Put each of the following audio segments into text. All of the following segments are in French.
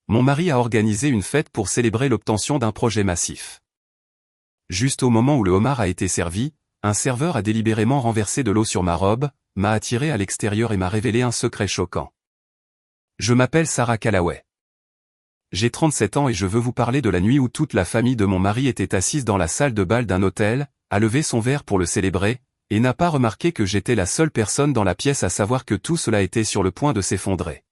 Mon mari a organisé une fête pour célébrer l'obtention d'un projet massif. Juste au moment où le homard a été servi, un serveur a délibérément renversé de l'eau sur ma robe, m'a attiré à l'extérieur et m'a révélé un secret choquant. Je m'appelle Sarah Callaway. J'ai 37 ans et je veux vous parler de la nuit où toute la famille de mon mari était assise dans la salle de bal d'un hôtel, a levé son verre pour le célébrer, et n'a pas remarqué que j'étais la seule personne dans la pièce à savoir que tout cela était sur le point de s'effondrer.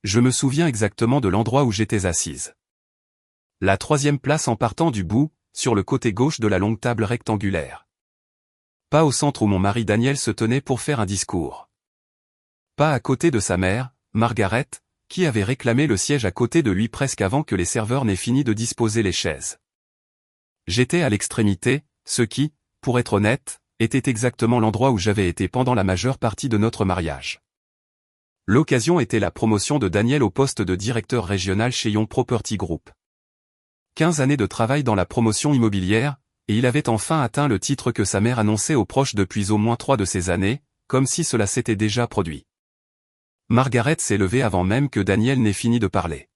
Je me souviens exactement de l'endroit où j'étais assise. La 3e place en partant du bout, sur le côté gauche de la longue table rectangulaire. Pas au centre où mon mari Daniel se tenait pour faire un discours. Pas à côté de sa mère, Margaret, qui avait réclamé le siège à côté de lui presque avant que les serveurs n'aient fini de disposer les chaises. J'étais à l'extrémité, ce qui, pour être honnête, était exactement l'endroit où j'avais été pendant la majeure partie de notre mariage. L'occasion était la promotion de Daniel au poste de directeur régional chez Yon Property Group. 15 années de travail dans la promotion immobilière, et il avait enfin atteint le titre que sa mère annonçait aux proches depuis au moins 3 de ces années, comme si cela s'était déjà produit. Margaret s'est levée avant même que Daniel n'ait fini de parler.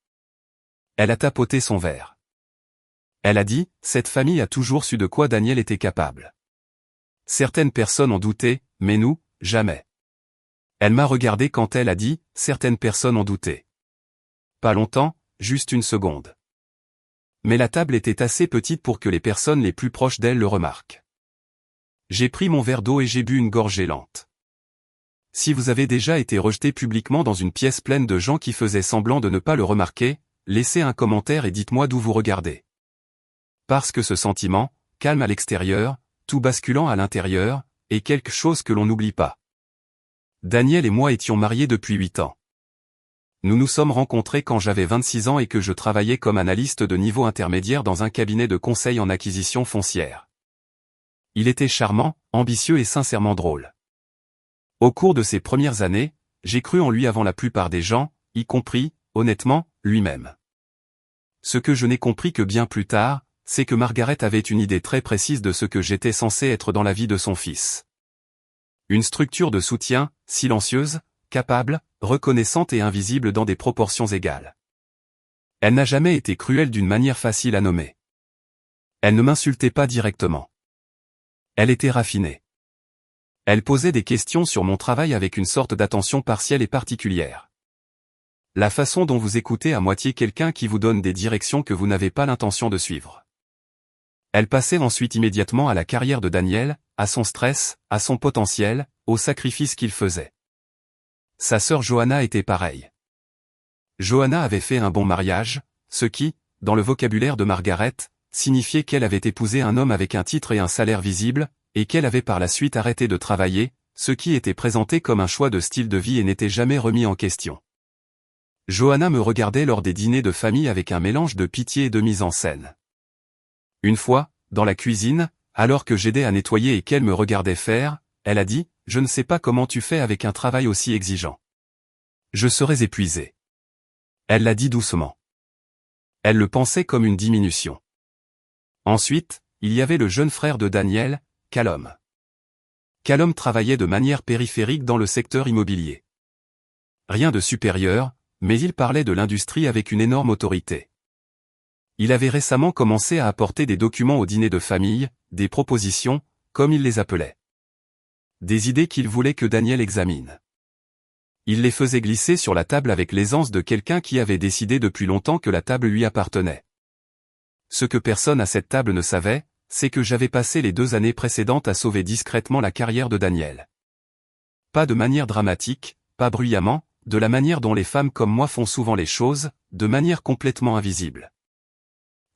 Elle a tapoté son verre. Elle a dit, cette famille a toujours su de quoi Daniel était capable. Certaines personnes ont douté, mais nous, jamais. Elle m'a regardé quand elle a dit, certaines personnes ont douté. Pas longtemps, juste une seconde. Mais la table était assez petite pour que les personnes les plus proches d'elle le remarquent. J'ai pris mon verre d'eau et j'ai bu une gorgée lente. Si vous avez déjà été rejeté publiquement dans une pièce pleine de gens qui faisaient semblant de ne pas le remarquer, laissez un commentaire et dites-moi d'où vous regardez. Parce que ce sentiment, calme à l'extérieur, tout basculant à l'intérieur, est quelque chose que l'on n'oublie pas. Daniel et moi étions mariés depuis 8 ans. Nous nous sommes rencontrés quand j'avais 26 ans et que je travaillais comme analyste de niveau intermédiaire dans un cabinet de conseil en acquisition foncière. Il était charmant, ambitieux et sincèrement drôle. Au cours de ces premières années, j'ai cru en lui avant la plupart des gens, y compris, honnêtement, lui-même. Ce que je n'ai compris que bien plus tard, c'est que Margaret avait une idée très précise de ce que j'étais censé être dans la vie de son fils. Une structure de soutien, silencieuse, capable, reconnaissante et invisible dans des proportions égales. Elle n'a jamais été cruelle d'une manière facile à nommer. Elle ne m'insultait pas directement. Elle était raffinée. Elle posait des questions sur mon travail avec une sorte d'attention partielle et particulière. La façon dont vous écoutez à moitié quelqu'un qui vous donne des directions que vous n'avez pas l'intention de suivre. Elle passait ensuite immédiatement à la carrière de Daniel, à son stress, à son potentiel, aux sacrifices qu'il faisait. Sa sœur Johanna était pareille. Johanna avait fait un bon mariage, ce qui, dans le vocabulaire de Margaret, signifiait qu'elle avait épousé un homme avec un titre et un salaire visible, et qu'elle avait par la suite arrêté de travailler, ce qui était présenté comme un choix de style de vie et n'était jamais remis en question. Johanna me regardait lors des dîners de famille avec un mélange de pitié et de mise en scène. Une fois, dans la cuisine, alors que j'aidais à nettoyer et qu'elle me regardait faire, elle a dit, « Je ne sais pas comment tu fais avec un travail aussi exigeant. Je serais épuisée. » Elle l'a dit doucement. Elle le pensait comme une diminution. Ensuite, il y avait le jeune frère de Daniel, Callum. Callum travaillait de manière périphérique dans le secteur immobilier. Rien de supérieur, mais il parlait de l'industrie avec une énorme autorité. Il avait récemment commencé à apporter des documents au dîner de famille, des propositions, comme il les appelait. Des idées qu'il voulait que Daniel examine. Il les faisait glisser sur la table avec l'aisance de quelqu'un qui avait décidé depuis longtemps que la table lui appartenait. Ce que personne à cette table ne savait, c'est que j'avais passé les 2 années précédentes à sauver discrètement la carrière de Daniel. Pas de manière dramatique, pas bruyamment, de la manière dont les femmes comme moi font souvent les choses, de manière complètement invisible.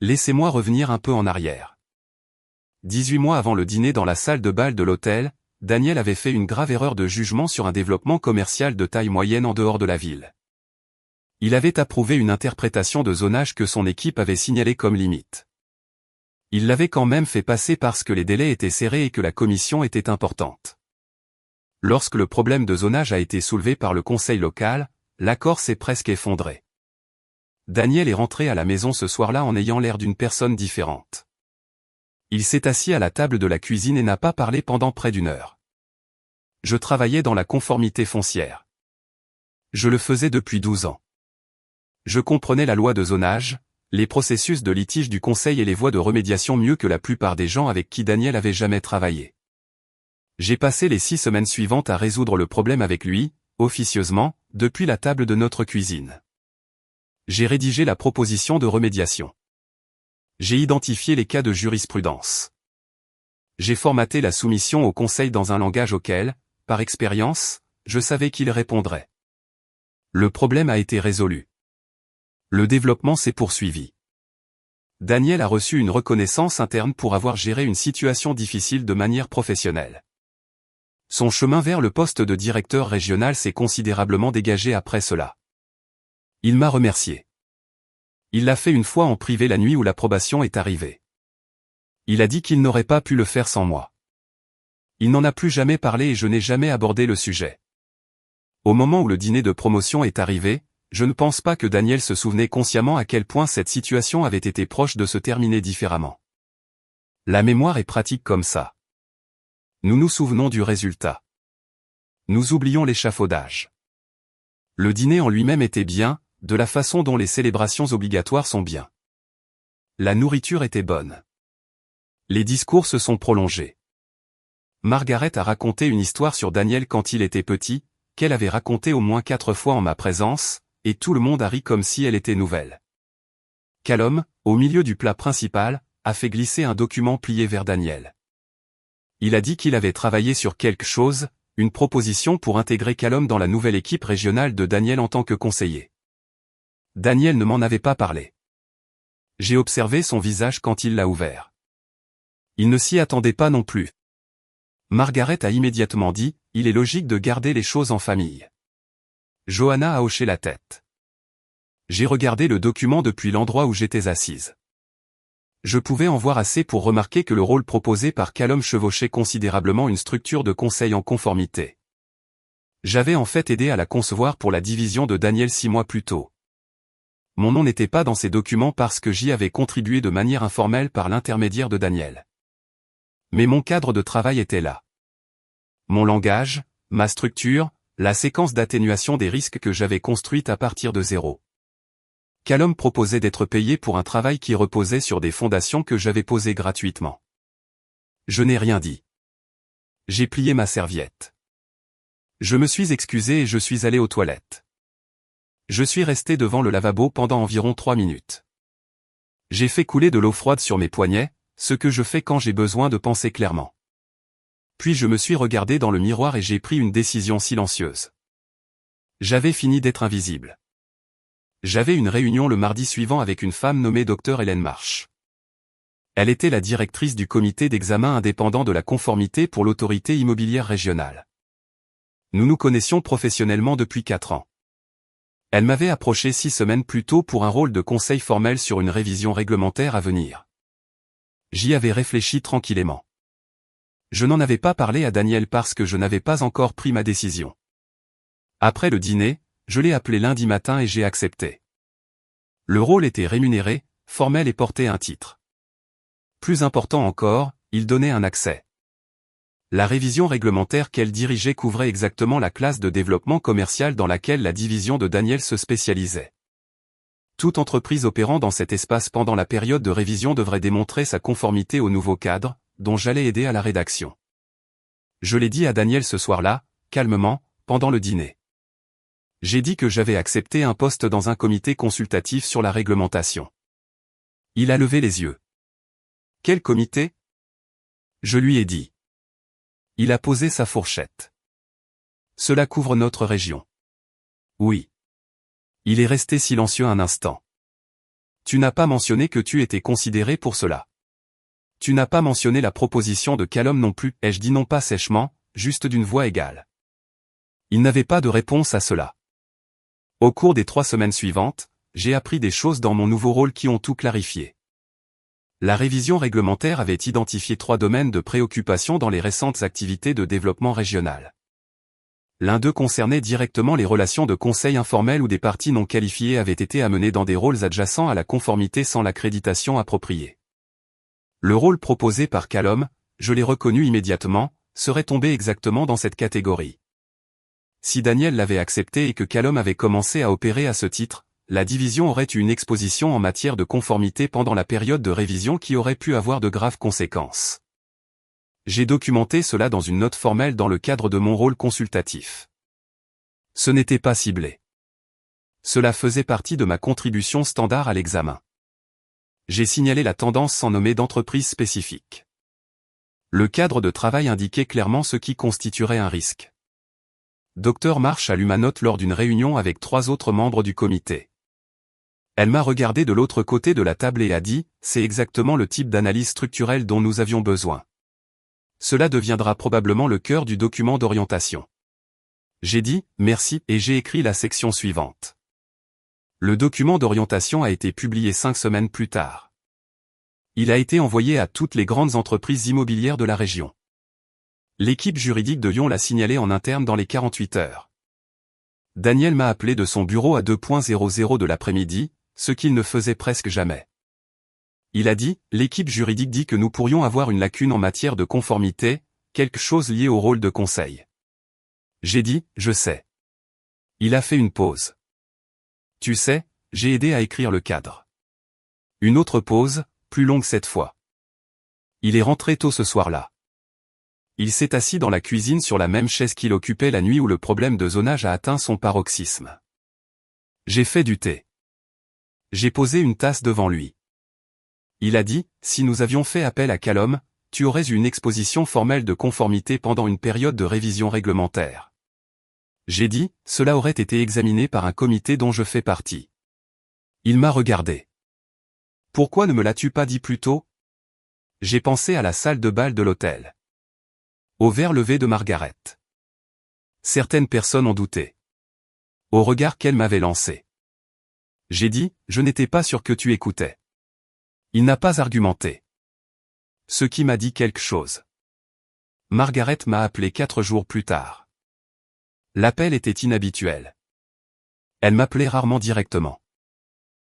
Laissez-moi revenir un peu en arrière. 18 mois avant le dîner dans la salle de bal de l'hôtel, Daniel avait fait une grave erreur de jugement sur un développement commercial de taille moyenne en dehors de la ville. Il avait approuvé une interprétation de zonage que son équipe avait signalée comme limite. Il l'avait quand même fait passer parce que les délais étaient serrés et que la commission était importante. Lorsque le problème de zonage a été soulevé par le conseil local, l'accord s'est presque effondré. Daniel est rentré à la maison ce soir-là en ayant l'air d'une personne différente. Il s'est assis à la table de la cuisine et n'a pas parlé pendant près d'1 heure. Je travaillais dans la conformité foncière. Je le faisais depuis 12 ans. Je comprenais la loi de zonage, les processus de litige du conseil et les voies de remédiation mieux que la plupart des gens avec qui Daniel avait jamais travaillé. J'ai passé les 6 semaines suivantes à résoudre le problème avec lui, officieusement, depuis la table de notre cuisine. J'ai rédigé la proposition de remédiation. J'ai identifié les cas de jurisprudence. J'ai formaté la soumission au conseil dans un langage auquel, par expérience, je savais qu'il répondrait. Le problème a été résolu. Le développement s'est poursuivi. Daniel a reçu une reconnaissance interne pour avoir géré une situation difficile de manière professionnelle. Son chemin vers le poste de directeur régional s'est considérablement dégagé après cela. Il m'a remercié. Il l'a fait une fois en privé la nuit où l'approbation est arrivée. Il a dit qu'il n'aurait pas pu le faire sans moi. Il n'en a plus jamais parlé et je n'ai jamais abordé le sujet. Au moment où le dîner de promotion est arrivé, je ne pense pas que Daniel se souvenait consciemment à quel point cette situation avait été proche de se terminer différemment. La mémoire est pratique comme ça. Nous nous souvenons du résultat. Nous oublions l'échafaudage. Le dîner en lui-même était bien, de la façon dont les célébrations obligatoires sont bien. La nourriture était bonne. Les discours se sont prolongés. Margaret a raconté une histoire sur Daniel quand il était petit, qu'elle avait racontée au moins 4 fois en ma présence, et tout le monde a ri comme si elle était nouvelle. Callum, au milieu du plat principal, a fait glisser un document plié vers Daniel. Il a dit qu'il avait travaillé sur quelque chose, une proposition pour intégrer Callum dans la nouvelle équipe régionale de Daniel en tant que conseiller. Daniel ne m'en avait pas parlé. J'ai observé son visage quand il l'a ouvert. Il ne s'y attendait pas non plus. Margaret a immédiatement dit, « Il est logique de garder les choses en famille. » Johanna a hoché la tête. J'ai regardé le document depuis l'endroit où j'étais assise. Je pouvais en voir assez pour remarquer que le rôle proposé par Callum chevauchait considérablement une structure de conseil en conformité. J'avais en fait aidé à la concevoir pour la division de Daniel 6 mois plus tôt. Mon nom n'était pas dans ces documents parce que j'y avais contribué de manière informelle par l'intermédiaire de Daniel. Mais mon cadre de travail était là. Mon langage, ma structure, la séquence d'atténuation des risques que j'avais construite à partir de zéro. Callum proposait d'être payé pour un travail qui reposait sur des fondations que j'avais posées gratuitement. Je n'ai rien dit. J'ai plié ma serviette. Je me suis excusé et je suis allé aux toilettes. Je suis resté devant le lavabo pendant environ 3 minutes. J'ai fait couler de l'eau froide sur mes poignets, ce que je fais quand j'ai besoin de penser clairement. Puis je me suis regardé dans le miroir et j'ai pris une décision silencieuse. J'avais fini d'être invisible. J'avais une réunion le mardi suivant avec une femme nommée Dr Hélène Marsh. Elle était la directrice du comité d'examen indépendant de la conformité pour l'autorité immobilière régionale. Nous nous connaissions professionnellement depuis 4 ans. Elle m'avait approché 6 semaines plus tôt pour un rôle de conseil formel sur une révision réglementaire à venir. J'y avais réfléchi tranquillement. Je n'en avais pas parlé à Daniel parce que je n'avais pas encore pris ma décision. Après le dîner, je l'ai appelé lundi matin et j'ai accepté. Le rôle était rémunéré, formel et portait un titre. Plus important encore, il donnait un accès. La révision réglementaire qu'elle dirigeait couvrait exactement la classe de développement commercial dans laquelle la division de Daniel se spécialisait. Toute entreprise opérant dans cet espace pendant la période de révision devrait démontrer sa conformité au nouveau cadre, dont j'allais aider à la rédaction. Je l'ai dit à Daniel ce soir-là, calmement, pendant le dîner. J'ai dit que j'avais accepté un poste dans un comité consultatif sur la réglementation. Il a levé les yeux. Quel comité ? Je lui ai dit. Il a posé sa fourchette. Cela couvre notre région. Oui. Il est resté silencieux un instant. Tu n'as pas mentionné que tu étais considéré pour cela. Tu n'as pas mentionné la proposition de Callum non plus, ai-je dit non pas sèchement, juste d'une voix égale. Il n'avait pas de réponse à cela. Au cours des 3 semaines suivantes, j'ai appris des choses dans mon nouveau rôle qui ont tout clarifié. La révision réglementaire avait identifié 3 domaines de préoccupation dans les récentes activités de développement régional. L'un d'eux concernait directement les relations de conseil informel où des parties non qualifiées avaient été amenées dans des rôles adjacents à la conformité sans l'accréditation appropriée. Le rôle proposé par Callum, je l'ai reconnu immédiatement, serait tombé exactement dans cette catégorie. Si Daniel l'avait accepté et que Callum avait commencé à opérer à ce titre, la division aurait eu une exposition en matière de conformité pendant la période de révision qui aurait pu avoir de graves conséquences. J'ai documenté cela dans une note formelle dans le cadre de mon rôle consultatif. Ce n'était pas ciblé. Cela faisait partie de ma contribution standard à l'examen. J'ai signalé la tendance sans nommer d'entreprise spécifique. Le cadre de travail indiquait clairement ce qui constituerait un risque. Dr Marsh a lu ma note lors d'une réunion avec 3 autres membres du comité. Elle m'a regardé de l'autre côté de la table et a dit, c'est exactement le type d'analyse structurelle dont nous avions besoin. Cela deviendra probablement le cœur du document d'orientation. J'ai dit, merci, et j'ai écrit la section suivante. Le document d'orientation a été publié 5 semaines plus tard. Il a été envoyé à toutes les grandes entreprises immobilières de la région. L'équipe juridique de Lyon l'a signalé en interne dans les 48 heures. Daniel m'a appelé de son bureau à 2:00 de l'après-midi, ce qu'il ne faisait presque jamais. Il a dit, l'équipe juridique dit que nous pourrions avoir une lacune en matière de conformité, quelque chose lié au rôle de conseil. J'ai dit, je sais. Il a fait une pause. Tu sais, j'ai aidé à écrire le cadre. Une autre pause, plus longue cette fois. Il est rentré tôt ce soir-là. Il s'est assis dans la cuisine sur la même chaise qu'il occupait la nuit où le problème de zonage a atteint son paroxysme. J'ai fait du thé. J'ai posé une tasse devant lui. Il a dit, si nous avions fait appel à Callum, tu aurais eu une exposition formelle de conformité pendant une période de révision réglementaire. J'ai dit, cela aurait été examiné par un comité dont je fais partie. Il m'a regardé. Pourquoi ne me l'as-tu pas dit plus tôt? J'ai pensé à la salle de bal de l'hôtel. Au verre levé de Margaret. Certaines personnes ont douté. Au regard qu'elle m'avait lancé. J'ai dit, je n'étais pas sûr que tu écoutais. Il n'a pas argumenté. Ce qui m'a dit quelque chose. Margaret m'a appelé 4 jours plus tard. L'appel était inhabituel. Elle m'appelait rarement directement.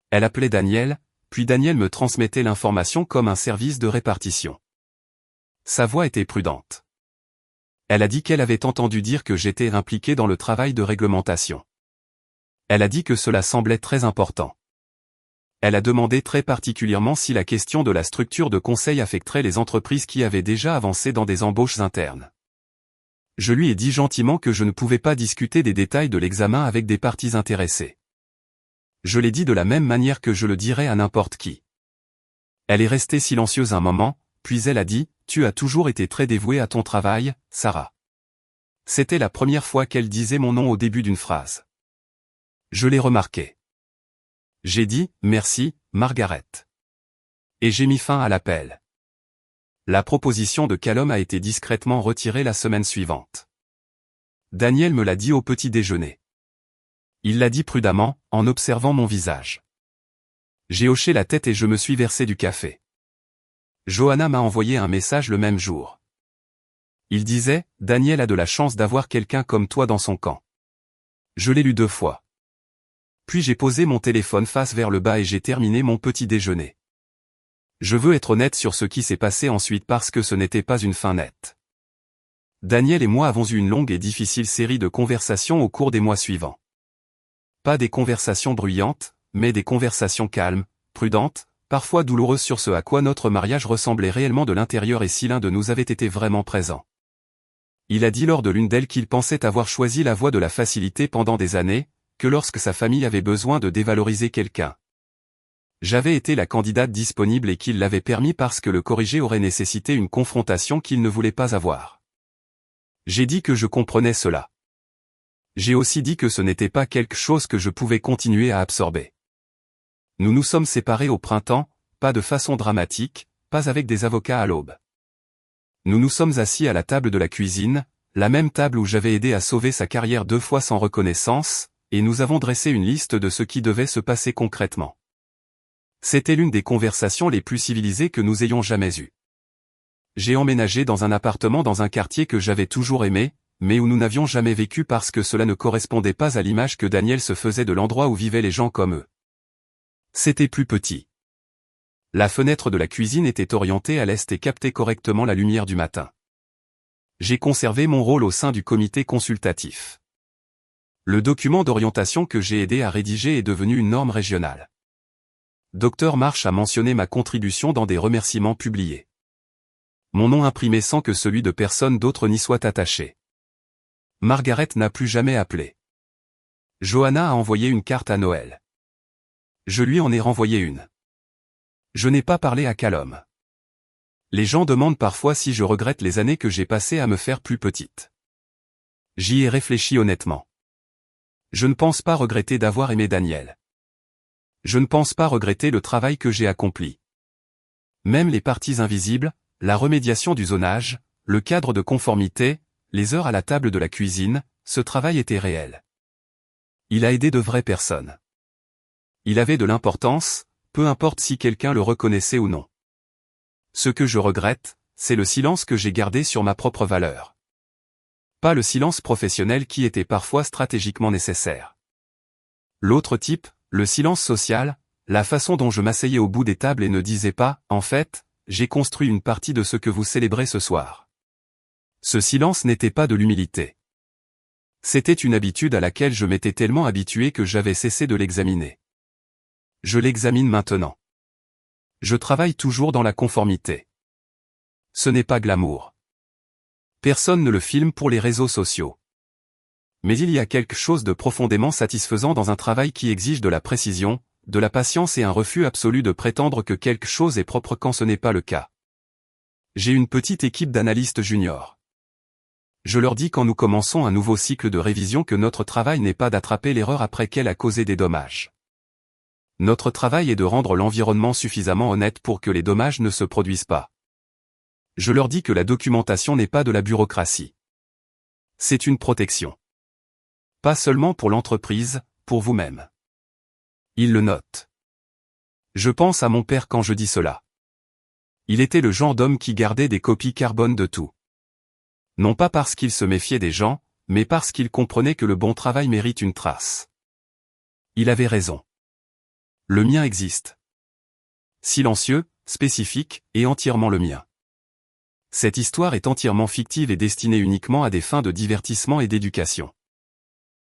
Elle appelait Daniel, puis Daniel me transmettait l'information comme un service de répartition. Sa voix était prudente. Elle a dit qu'elle avait entendu dire que j'étais impliqué dans le travail de réglementation. Elle a dit que cela semblait très important. Elle a demandé très particulièrement si la question de la structure de conseil affecterait les entreprises qui avaient déjà avancé dans des embauches internes. Je lui ai dit gentiment que je ne pouvais pas discuter des détails de l'examen avec des parties intéressées. Je l'ai dit de la même manière que je le dirais à n'importe qui. Elle est restée silencieuse un moment, puis elle a dit, « Tu as toujours été très dévouée à ton travail, Sarah. » C'était la première fois qu'elle disait mon nom au début d'une phrase. Je l'ai remarqué. J'ai dit, merci, Margaret. Et j'ai mis fin à l'appel. La proposition de Callum a été discrètement retirée la semaine suivante. Daniel me l'a dit au petit déjeuner. Il l'a dit prudemment, en observant mon visage. J'ai hoché la tête et je me suis versé du café. Johanna m'a envoyé un message le même jour. Il disait, Daniel a de la chance d'avoir quelqu'un comme toi dans son camp. Je l'ai lu 2 fois. Puis j'ai posé mon téléphone face vers le bas et j'ai terminé mon petit déjeuner. Je veux être honnête sur ce qui s'est passé ensuite parce que ce n'était pas une fin nette. Daniel et moi avons eu une longue et difficile série de conversations au cours des mois suivants. Pas des conversations bruyantes, mais des conversations calmes, prudentes, parfois douloureuses sur ce à quoi notre mariage ressemblait réellement de l'intérieur et si l'un de nous avait été vraiment présent. Il a dit lors de l'une d'elles qu'il pensait avoir choisi la voie de la facilité pendant des années, que lorsque sa famille avait besoin de dévaloriser quelqu'un. J'avais été la candidate disponible et qu'il l'avait permis parce que le corriger aurait nécessité une confrontation qu'il ne voulait pas avoir. J'ai dit que je comprenais cela. J'ai aussi dit que ce n'était pas quelque chose que je pouvais continuer à absorber. Nous nous sommes séparés au printemps, pas de façon dramatique, pas avec des avocats à l'aube. Nous nous sommes assis à la table de la cuisine, la même table où j'avais aidé à sauver sa carrière 2 fois sans reconnaissance, et nous avons dressé une liste de ce qui devait se passer concrètement. C'était l'une des conversations les plus civilisées que nous ayons jamais eues. J'ai emménagé dans un appartement dans un quartier que j'avais toujours aimé, mais où nous n'avions jamais vécu parce que cela ne correspondait pas à l'image que Daniel se faisait de l'endroit où vivaient les gens comme eux. C'était plus petit. La fenêtre de la cuisine était orientée à l'est et captait correctement la lumière du matin. J'ai conservé mon rôle au sein du comité consultatif. Le document d'orientation que j'ai aidé à rédiger est devenu une norme régionale. Dr Marsh a mentionné ma contribution dans des remerciements publiés. Mon nom imprimé sans que celui de personne d'autre n'y soit attaché. Margaret n'a plus jamais appelé. Johanna a envoyé une carte à Noël. Je lui en ai renvoyé une. Je n'ai pas parlé à Callum. Les gens demandent parfois si je regrette les années que j'ai passées à me faire plus petite. J'y ai réfléchi honnêtement. Je ne pense pas regretter d'avoir aimé Daniel. Je ne pense pas regretter le travail que j'ai accompli. Même les parties invisibles, la remédiation du zonage, le cadre de conformité, les heures à la table de la cuisine, ce travail était réel. Il a aidé de vraies personnes. Il avait de l'importance, peu importe si quelqu'un le reconnaissait ou non. Ce que je regrette, c'est le silence que j'ai gardé sur ma propre valeur. Pas le silence professionnel qui était parfois stratégiquement nécessaire. L'autre type, le silence social, la façon dont je m'asseyais au bout des tables et ne disais pas, en fait, j'ai construit une partie de ce que vous célébrez ce soir. Ce silence n'était pas de l'humilité. C'était une habitude à laquelle je m'étais tellement habitué que j'avais cessé de l'examiner. Je l'examine maintenant. Je travaille toujours dans la conformité. Ce n'est pas glamour. Personne ne le filme pour les réseaux sociaux. Mais il y a quelque chose de profondément satisfaisant dans un travail qui exige de la précision, de la patience et un refus absolu de prétendre que quelque chose est propre quand ce n'est pas le cas. J'ai une petite équipe d'analystes juniors. Je leur dis quand nous commençons un nouveau cycle de révision que notre travail n'est pas d'attraper l'erreur après qu'elle a causé des dommages. Notre travail est de rendre l'environnement suffisamment honnête pour que les dommages ne se produisent pas. Je leur dis que la documentation n'est pas de la bureaucratie. C'est une protection. Pas seulement pour l'entreprise, pour vous-même. Ils le notent. Je pense à mon père quand je dis cela. Il était le genre d'homme qui gardait des copies carbone de tout. Non pas parce qu'il se méfiait des gens, mais parce qu'il comprenait que le bon travail mérite une trace. Il avait raison. Le mien existe. Silencieux, spécifique, et entièrement le mien. Cette histoire est entièrement fictive et destinée uniquement à des fins de divertissement et d'éducation.